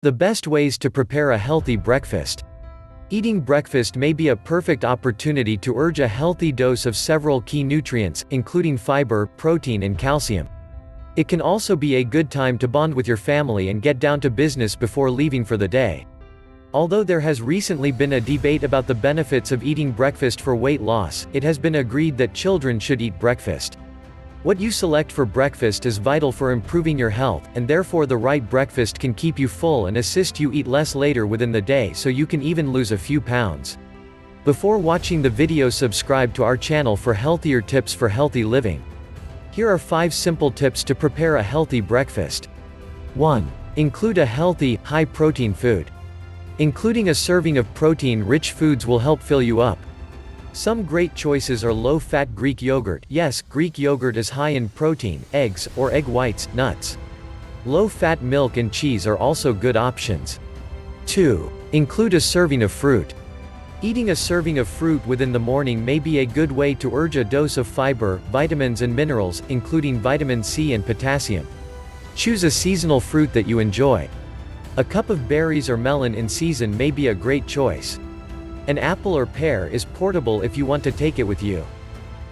The best ways to prepare a healthy breakfast. Eating breakfast may be a perfect opportunity to urge a healthy dose of several key nutrients, including fiber, protein and calcium. It can also be a good time to bond with your family and get down to business before leaving for the day. Although there has recently been a debate about the benefits of eating breakfast for weight loss, it has been agreed that children should eat breakfast. What you select for breakfast is vital for improving your health, and therefore the right breakfast can keep you full and assist you eat less later within the day, so you can even lose a few pounds. Before watching the video, subscribe to our channel for healthier tips for healthy living. Here are 5 simple tips to prepare a healthy breakfast. 1. Include a healthy, high-protein food. Including a serving of protein-rich foods will help fill you up. Some great choices are low-fat Greek yogurt. Yes, Greek yogurt is high in protein, eggs, or egg whites, nuts. Low-fat milk and cheese are also good options. 2. Include a serving of fruit. Eating a serving of fruit within the morning may be a good way to urge a dose of fiber, vitamins and minerals, including vitamin C and potassium. Choose a seasonal fruit that you enjoy. A cup of berries or melon in season may be a great choice. An apple or pear is portable if you want to take it with you.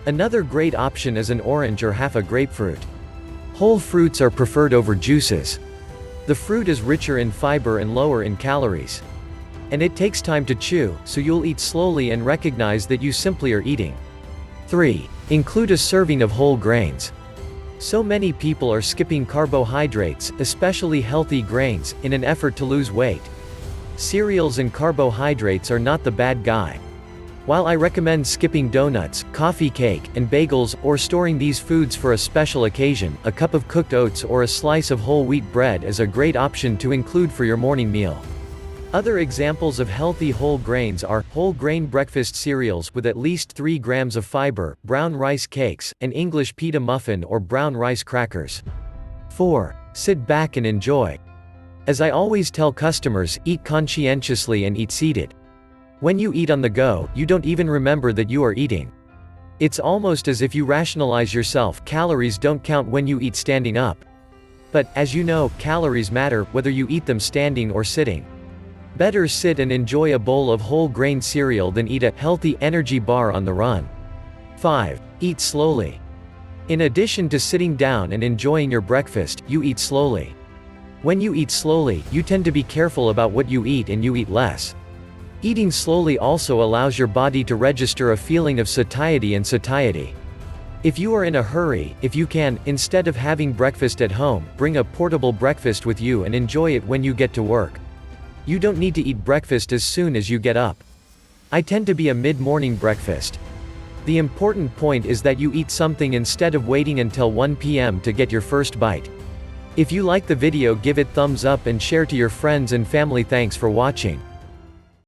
Another great option is an orange or half a grapefruit. Whole fruits are preferred over juices. The fruit is richer in fiber and lower in calories. And it takes time to chew, so you'll eat slowly and recognize that you simply are eating. 3. Include a serving of whole grains. So many people are skipping carbohydrates, especially healthy grains, in an effort to lose weight. Cereals and carbohydrates are not the bad guy. While I recommend skipping donuts, coffee cake, and bagels, or storing these foods for a special occasion, a cup of cooked oats or a slice of whole wheat bread is a great option to include for your morning meal. Other examples of healthy whole grains are whole grain breakfast cereals with at least 3 grams of fiber, brown rice cakes, and English pita muffin or brown rice crackers. 4. Sit back and enjoy. As I always tell customers, eat conscientiously and eat seated. When you eat on the go, you don't even remember that you are eating. It's almost as if you rationalize yourself. Calories don't count when you eat standing up. But, as you know, calories matter, whether you eat them standing or sitting. Better sit and enjoy a bowl of whole grain cereal than eat a healthy energy bar on the run. 5. Eat slowly. In addition to sitting down and enjoying your breakfast, you eat slowly. When you eat slowly, you tend to be careful about what you eat and you eat less. Eating slowly also allows your body to register a feeling of satiety and satiety. If you are in a hurry, if you can, instead of having breakfast at home, bring a portable breakfast with you and enjoy it when you get to work. You don't need to eat breakfast as soon as you get up. I tend to be a mid-morning breakfast. The important point is that you eat something instead of waiting until 1 p.m. to get your first bite. If you like the video, give it thumbs up and share to your friends and family. Thanks for watching.